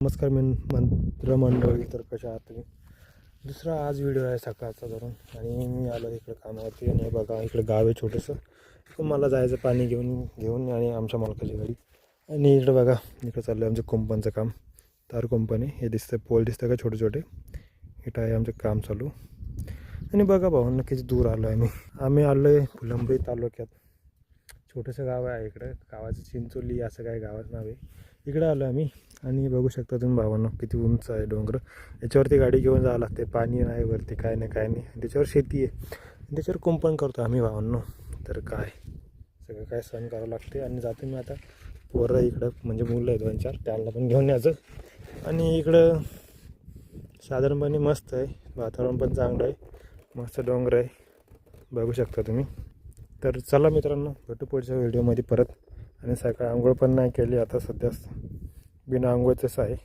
नमस्कार मंत्रमंडळी. तर कशा आहात तुम्ही? दुसरा आज व्हिडिओ आहे सकाळचा धरून आणि मी आलो इकडे कामावरती. आणि बघा इकडे गाव आहे छोटंसं. मला जायचं पाणी घेऊन आणि आमच्या मालकाची गाडी. आणि इकडे बघा इकडे चाललं आहे आमचं कुंपणचं काम. तार कंपनी हे दिसतं, पोल दिसतं का छोटे छोटे. इथं आहे आमचं काम चालू. आणि बघा भाऊ नक्कीच दूर आलो आहे आम्ही आलो आहे फुलंब्री तालुक्यात. छोटंसं गाव आहे इकडं, गावाचं चिंचोली असं काय गावाचं नाव आहे. इकडं आलो आम्ही. आणि बघू शकता तुम्ही भावांनो किती उंच आहे डोंगर. याच्यावरती गाडी घेऊन जावं लागते, पाणी नाही वरती, काय नाही. त्याच्यावर शेती आहे, त्याच्यावर कुंपण करतो आम्ही भावांनो. तर काय सगळं काय सहन करावं लागते. आणि जातो मी आता. पोरं इकडं म्हणजे मुलं आहेत 2-4, त्यांना पण घेऊन यायचं. आणि इकडं साधारणपणे मस्त आहे, वातावरण पण चांगलं आहे, मस्त डोंगर आहे बघू शकता तुम्ही. तर चला मित्रांनो, भेटू पुढच्या व्हिडिओमध्ये परत. आणि सकाळी आंघोळ पण नाही केली, आता सध्या बिना आंघोळचंच आहे.